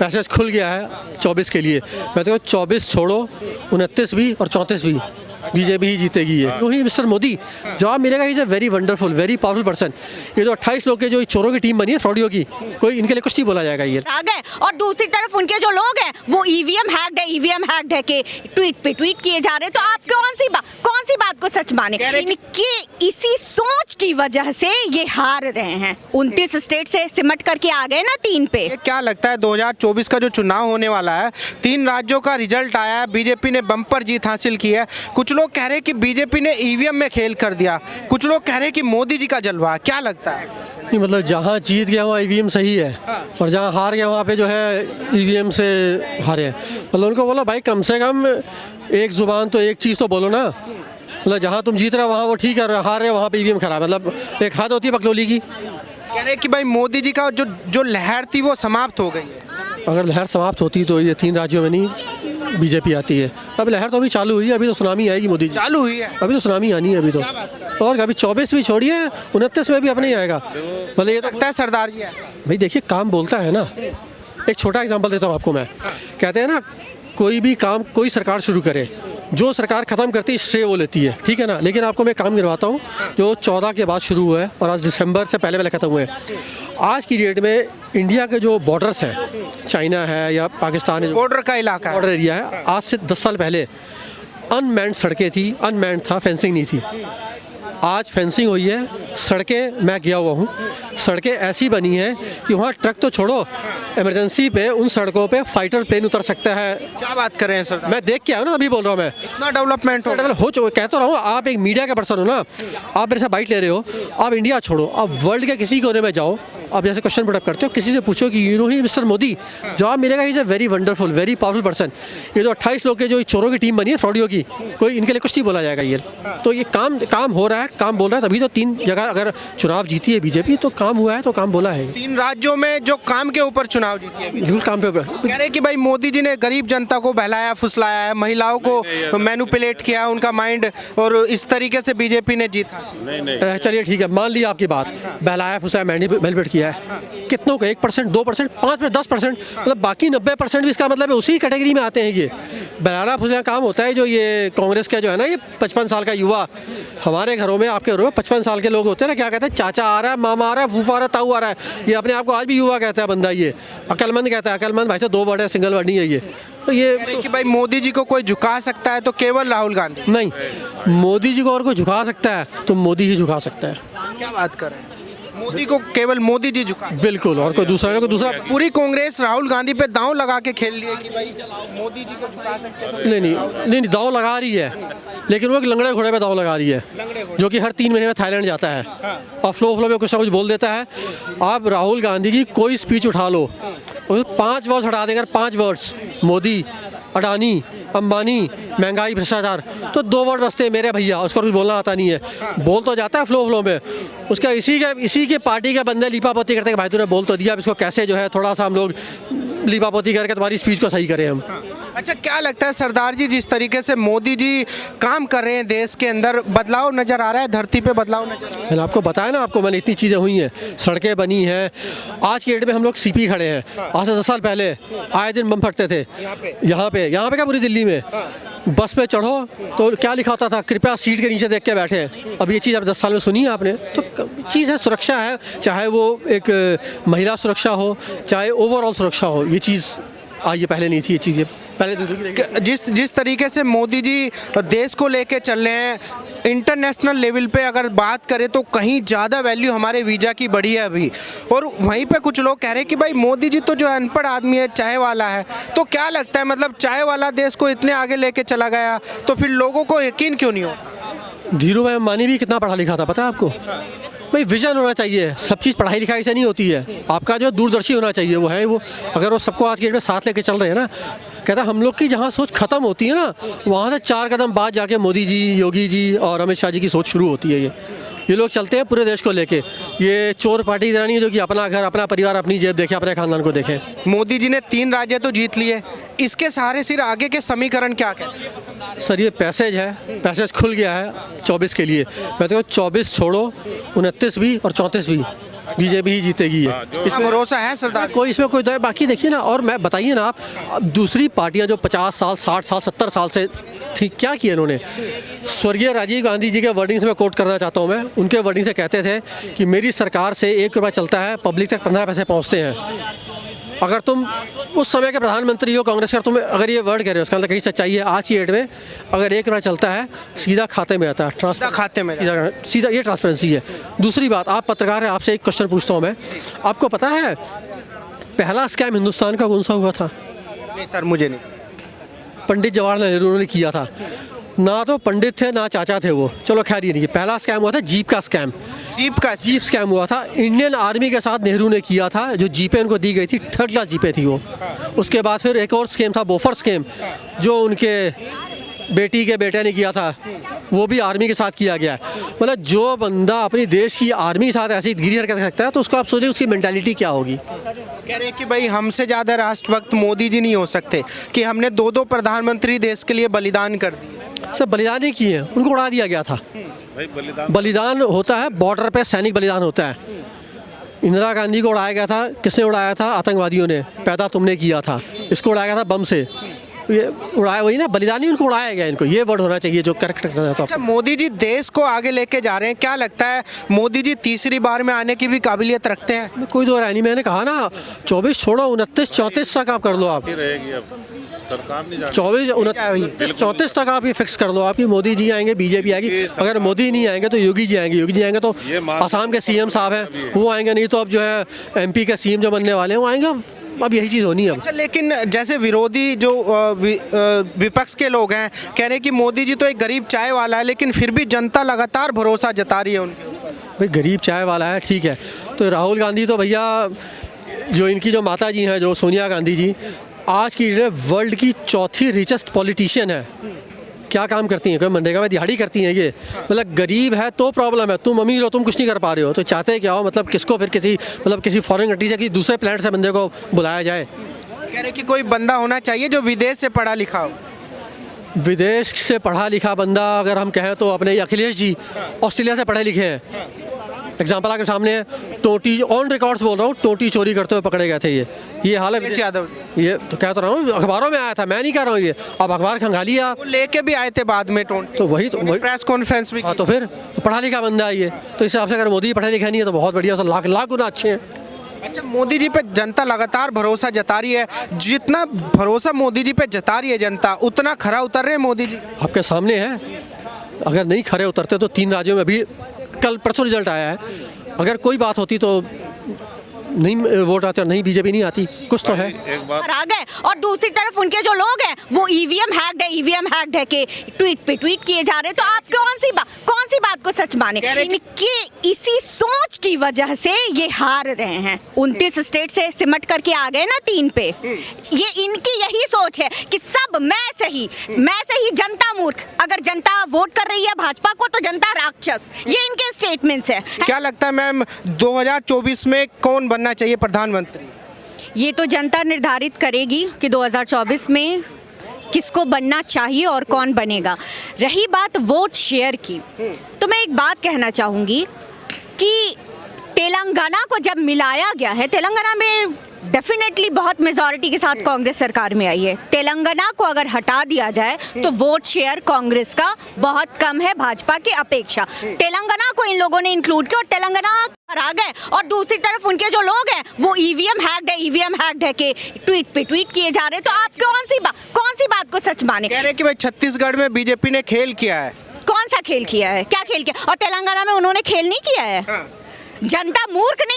Passage खुल गया है 24 के लिए। मैं तो 24 छोड़ो 29 भी और 34 भी बीजेपी ही जीतेगी। ये वही मिस्टर मोदी जवाब मिलेगा। Is a very wonderful very powerful person. ये जो 28 लोग के जो चोरों की टीम बनी है, फ्रॉडियों की, कोई इनके लिए कुछ नहीं बोला जाएगा। ये आ गए और दूसरी तरफ उनके जो लोग हैं वो ईवीएम हैक्ड है के ट्वीट पे ट्वीट किए जा रहे हैं। तो आप कौन सी बात को सच माने? इनके इसी सोच की वजह से ये हार रहे हैं। 29 स्टेट से सिमट करके आ गए ना 3 पे। ये क्या लगता है 2024 का जो चुनाव होने वाला है, 3 राज्यों का रिजल्ट आया है, बीजेपी ने बम्पर जीत हासिल की है। कुछ लोग कह रहे हैं कि बीजेपी ने ईवीएम में खेल कर दिया, कुछ लोग कह रहे हैं कि मोदी जी का जलवा। क्या लगता है? नहीं, मतलब जहाँ जीत गया वहाँ ईवीएम सही है, और जहाँ हार गया वहाँ पे जो है ईवीएम से हारे। मतलब उनको बोलो भाई कम से कम एक जुबान तो एक चीज़ तो बोलो ना। मतलब जहाँ तुम जीत रहे हो वहाँ वो ठीक है, हार रहे हो वहाँ पे ईवीएम खराब। मतलब एक हद होती है बकलोली की। कह रहे हैं कि भाई मोदी जी का जो लहर थी वो समाप्त हो गई है। अगर लहर समाप्त होती तो ये 3 राज्यों में नहीं बीजेपी आती है। अब लहर तो अभी चालू हुई है, अभी तो सुनामी आएगी मोदी जी। चालू हुई है, अभी तो सुनामी आनी है अभी तो। और अभी 24 भी छोड़िए, 29 में भी अपने ही आएगा। मतलब ये तो लगता है सरदार जी ऐसा। भाई देखिए काम बोलता है ना। एक छोटा एग्जांपल देता हूँ आपको मैं। कहते हैं ना कोई भी काम कोई सरकार शुरू करे, जो सरकार ख़त्म करती है श्रेय वो लेती है, ठीक है ना। लेकिन आपको मैं काम गिनवाता हूँ जो 14 के बाद शुरू हुआ है और आज दिसंबर से पहले ख़त्म हुए हैं। आज की डेट में इंडिया के जो बॉर्डर्स हैं, चाइना है या पाकिस्तान है, बॉर्डर का इलाका, बॉर्डर एरिया है, आज से 10 साल पहले अनमैन्ड सड़कें थी, अनमैन्ड था, फेंसिंग नहीं थी। आज फेंसिंग हुई है, सड़कें मैं गया हुआ हूँ, सड़कें ऐसी बनी हैं कि वहाँ ट्रक तो छोड़ो, इमरजेंसी पे उन सड़कों पे फाइटर प्लेन उतर सकता है। क्या बात कर रहे हैं सर? मैं देख के आया हूँ ना, अभी बोल रहा हूँ मैं। इतना डेवलपमेंट हो चुका, कहता रहा हूँ। आप एक मीडिया का पर्सन हो ना, आप मेरे से बाइट ले रहे हो। आप इंडिया छोड़ो, आप वर्ल्ड के किसी कोने में जाओ, आप जैसे क्वेश्चन पुट अप करते हो, किसी से पूछो कि you know he mister Modi, जवाब मिलेगा is a very wonderful very powerful person. ये जो 28 लोग के जो चोरों की टीम बनी है, फ्रॉडियों की, कोई इनके लिए कुछ नहीं बोला जाएगा। ये तो ये काम हो रहा है, काम बोल रहा है। तभी तो 3 जगह अगर चुनाव जीती है बीजेपी तो काम हुआ है, तो काम बोला है। 3 राज्यों में जो काम के ऊपर चुनाव जीती है, बिल्कुल काम पे। कह रहे कि भाई मोदी जी ने गरीब जनता को बहलाया फुसलाया है, महिलाओं को मैनिपुलेट किया उनका माइंड, और इस तरीके से बीजेपी ने जीत हासिल। चलिए ठीक है, मान लिया आपकी बात, बहलाया फुसलाया मैनिपुलेट किया है। कितनों को 1%, 2%, 5%, 10%, मतलब बाकी 90% भी इसका मतलब है उसी कैटेगरी में आते हैं। ये बहलाना फुसलाना काम होता है। जो ये कांग्रेस का जो है ना, ये 55 साल का युवा, हमारे घरों में आपके घरों में 55 साल के लोग होते हैं ना, क्या कहते हैं, चाचा आ रहा है, मामा आ रहा है, फूफा आ रहा है, ताऊ आ रहा है। ये अपने आप को आज भी युवा कहता है बंदा। ये अकलमंद कहता है। अकलमंद भाई साहब 2 वर्ड है, सिंगल वर्ड नहीं है ये। तो ये तो कि भाई मोदी जी को कोई झुका सकता है तो केवल राहुल गांधी नहीं, मोदी जी को और कोई झुका सकता है तो मोदी ही झुका सकता है। क्या बात कर रहे हैं? मोदी को केवल मोदी जी झुका, बिल्कुल, और कोई दूसरा पूरी कांग्रेस राहुल गांधी पे दांव लगा के खेल लिए कि भाई मोदी जी को झुका सकते हैं। नहीं दांव लगा रही है, लेकिन वो एक लंगड़े घोड़े पे दांव लगा रही है, जो कि हर 3 महीने में थाईलैंड जाता है और फ्लो में कुछ ना कुछ बोल देता है। आप राहुल गांधी की कोई स्पीच उठा लो, 5 वर्ड्स हटा देंगे, 5 वर्ड्स, मोदी, अडानी, अंबानी, महंगाई, भ्रष्टाचार, तो 2 वर्ड बचते हैं मेरे भैया। उसको कुछ बोलना आता नहीं है, बोल तो जाता है फ्लो में। उसका इसी के पार्टी के बंदे लीपापोती करते हैं कि भाई तूने बोल तो दिया, अब इसको कैसे जो है थोड़ा सा हम लोग लीपापोती करके तुम्हारी स्पीच को सही करें हम। अच्छा, क्या लगता है सरदार जी, जिस तरीके से मोदी जी काम कर रहे हैं देश के अंदर, बदलाव नजर आ रहा है, धरती पे बदलाव नजर आ रहा है? मैंने आपको बताया ना, आपको मैंने इतनी चीज़ें हुई हैं, सड़कें बनी हैं। आज की डेट में हम लोग सीपी खड़े हैं, आज से 10 साल पहले आए दिन बम फटते थे यहाँ पे क्या पूरी दिल्ली में। बस पे चढ़ो तो क्या लिखा होता था, कृपया सीट के नीचे देख के बैठे। अब ये चीज़ अब 10 साल में सुनी है आपने। तो चीज़ है, सुरक्षा है, चाहे वो एक महिला सुरक्षा हो, चाहे ओवरऑल सुरक्षा हो। ये चीज़ आज ये पहले नहीं थी, ये चीज़ें पहले। जिस तरीके से मोदी जी देश को लेके चल रहे हैं, इंटरनेशनल लेवल पे अगर बात करें तो कहीं ज़्यादा वैल्यू हमारे वीज़ा की बढ़ी है अभी। और वहीं पे कुछ लोग कह रहे हैं कि भाई मोदी जी तो जो अनपढ़ आदमी है, चाय वाला है। तो क्या लगता है, मतलब चाय वाला देश को इतने आगे लेके चला गया तो फिर लोगों को यकीन क्यों नहीं हो? धीरू भाई अंबानी भी कितना पढ़ा लिखा था पता है आपको? भाई विजन होना चाहिए, सब चीज़ पढ़ाई लिखाई से नहीं होती है। आपका जो दूरदर्शी होना चाहिए वो है वो। अगर वो सबको आज के डेट में साथ लेके चल रहे हैं ना, कहता हम लोग की जहाँ सोच खत्म होती है ना, वहाँ से 4 कदम बाद जाके मोदी जी, योगी जी और अमित शाह जी की सोच शुरू होती है। ये लोग चलते हैं पूरे देश को लेके। ये चोर पार्टी नहीं है जो कि अपना घर, अपना परिवार, अपनी जेब देखे, अपने खानदान को देखे। मोदी जी ने 3 राज्य तो जीत लिए, इसके सहारे सिर्फ आगे के समीकरण क्या कहते हैं? सर ये पैसेज खुल गया है 24 के लिए। मैं तो 24 छोड़ो 29 भी और 34 भी बीजेपी ही जीतेगी ये इसमें भरोसा है सरदार? कोई इसमें कोई दया बाकी देखिए ना। और मैं बताइए ना आप, अब दूसरी पार्टियां जो 50 साल 60 साल 70 साल से थी, क्या किया इन्होंने? स्वर्गीय राजीव गांधी जी के वर्डिंग से मैं कोट करना चाहता हूं। मैं उनके वर्डिंग से कहते थे कि मेरी सरकार से 1 रुपया चलता है, पब्लिक तक 15 पैसे पहुंचते हैं। अगर तुम उस समय के प्रधानमंत्री हो कांग्रेस का, तुम अगर ये वर्ड कह रहे हो, उसका अंदर कहीं सच्चाई है। आज की डेट में अगर 1 रुपया चलता है सीधा खाते में आता है, सीधा खाते में सीधा, ये ट्रांसपेरेंसी है। दूसरी बात, आप पत्रकार हैं, आपसे एक क्वेश्चन पूछता हूँ मैं, आपको पता है पहला स्कैम हिंदुस्तान का कौन सा हुआ था? नहीं सर, मुझे नहीं। पंडित जवाहरलाल नेहरू ने किया था। ना तो पंडित थे ना चाचा थे वो, चलो खैर ये नहीं। पहला स्कैम हुआ था जीप का स्कैम। जीप स्कैम हुआ था, इंडियन आर्मी के साथ नेहरू ने किया था। जो जीपें उनको दी गई थी, 3rd क्लास जीपें थी वो। उसके बाद फिर एक और स्कैम था, बोफर स्कैम, जो उनके बेटी के बेटे ने किया था, वो भी आर्मी के साथ किया गया है। मतलब जो बंदा अपनी देश की आर्मी के साथ ऐसी गिरी हरकत कर सकता है, तो उसको आप सोचिए उसकी मेंटालिटी क्या होगी। कह रहे हैं कि भाई हमसे ज़्यादा राष्ट्रभक्त मोदी जी नहीं हो सकते, कि हमने 2 प्रधानमंत्री देश के लिए बलिदान कर दिए। सब बलिदान ही किए हैं, उनको उड़ा दिया गया था। बलिदान होता है, बॉर्डर पे सैनिक बलिदान होता है। इंदिरा गांधी को उड़ाया गया था, किसने उड़ाया था? आतंकवादियों ने। पैदा तुमने किया था। इसको उड़ाया गया था बम से, ये उड़ाया वही ना, बलिदान ही उनको उड़ाया गया। इनको ये वर्ड होना चाहिए जो करेक्ट करना था। अच्छा, मोदी जी देश को आगे लेके जा रहे हैं, क्या लगता है मोदी जी तीसरी बार में आने की भी काबिलियत रखते हैं? कोई दो राय नहीं, मैंने कहा ना 24 छोड़ो 29 34 तक आप कर लो। आप रहेगी अब सरकार नहीं जाने। 24 29 34 तक आप ये फिक्स कर लो आपकी। मोदी जी आएंगे, बीजेपी आएगी। अगर मोदी नहीं आएंगे तो योगी जी आएंगे। योगी जी आएंगे तो आसाम के सीएम साहब हैं वो आएंगे, नहीं तो अब जो है एमपी के सीएम जो बनने वाले हैं वो आएंगे। अब यही चीज़ होनी है। अच्छा, लेकिन जैसे विरोधी जो विपक्ष के लोग हैं, कह रहे हैं कि मोदी जी तो एक गरीब चाय वाला है, लेकिन फिर भी जनता लगातार भरोसा जता रही है उनके ऊपर। भाई गरीब चाय वाला है, ठीक है, तो राहुल गांधी तो भैया, जो इनकी जो माता जी हैं, जो सोनिया गांधी जी, आज की वर्ल्ड की 4थी रिचेस्ट पॉलिटिशियन है। क्या काम करती हैं? कोई मनरेगा में दिहाड़ी करती हैं ये? मतलब गरीब है तो प्रॉब्लम है, तुम अमीर हो, तुम कुछ नहीं कर पा रहे हो, तो चाहते क्या हो? मतलब किसको फिर किसी फॉरेन कंट्री से, किसी दूसरे प्लेनेट से बंदे को बुलाया जाए? कह रहे कि कोई बंदा होना चाहिए जो विदेश से पढ़ा लिखा हो। विदेश से पढ़ा लिखा बंदा अगर हम कहें तो अपने अखिलेश जी ऑस्ट्रेलिया से पढ़े लिखे हैं। एग्जाम्पल आपके सामने है, टोटी, ऑन रिकॉर्ड्स बोल रहा हूँ, टोटी चोरी करते हुए पकड़े गए थे। ये हाल है यादव, ये तो कह तो रहा हूँ, अखबारों में आया था, मैं नहीं कह रहा हूँ ये। अब अखबार खंगाली आप, वो लेके भी आए थे बाद में तो वही प्रेस कॉन्फ्रेंस भी। हाँ, तो फिर पढ़ा लिखा बंदा है ये, तो इस हिसाब से अगर मोदी पढ़ा लिखा नहीं है तो बहुत बढ़िया, लाख लाख गुना अच्छे हैं। अच्छा, मोदी जी पे जनता लगातार भरोसा जता रही है। जितना भरोसा मोदी जी पे जता रही है जनता, उतना खरा उतर रहे हैं मोदी जी? आपके सामने है, अगर नहीं खरे उतरते तो 3 राज्यों में अभी कल परसों रिजल्ट आया है। अगर कोई बात होती तो नहीं वोट आते, नहीं बीजेपी नहीं आती, कुछ तो है। एक बात आ गए, और दूसरी तरफ उनके जो लोग हैं वो ईवीएम हैक्ड है के ट्वीट पे ट्वीट किए जा रहे हैं। तो आप कौन सी बात को सच माने? इनके इसी सोच की वजह से ये हार रहे हैं। 29 स्टेट से सिमट करके आ गए ना 3 पे। ये इनकी यही सोच है कि सब मैं सही जनता मूर्ख। अगर जनता वोट कर रही है भाजपा को तो जनता राक्षस। ये इनके स्टेटमेंट्स है। क्या लगता है मैम, 2024 में कौन बनना चाहिए प्रधानमंत्री? ये तो जनता निर्धारित करेगी कि 2024 में किसको बनना चाहिए और कौन बनेगा। रही बात वोट शेयर की, तो मैं एक बात कहना चाहूँगी कि तेलंगाना को जब मिलाया गया है, तेलंगाना में डेफिनेटली बहुत मेजॉरिटी के साथ कांग्रेस सरकार में आई है। तेलंगाना को अगर हटा दिया जाए तो वोट शेयर कांग्रेस का बहुत कम है भाजपा की अपेक्षा। तेलंगाना को इन लोगों ने इंक्लूड किया और तेलंगाना हरा गए। और दूसरी तरफ उनके जो लोग हैं वो ईवीएम हैक्ड है के ट्वीट पे ट्वीट किए जा रहे हैं। तो आप कौन सी बात को सच माने? कह रहे कि भाई छत्तीसगढ़ में बीजेपी ने खेल किया है। कौन सा खेल किया है? क्या खेल किया? और तेलंगाना में उन्होंने खेल नहीं किया है। जनता मूर्ख नहीं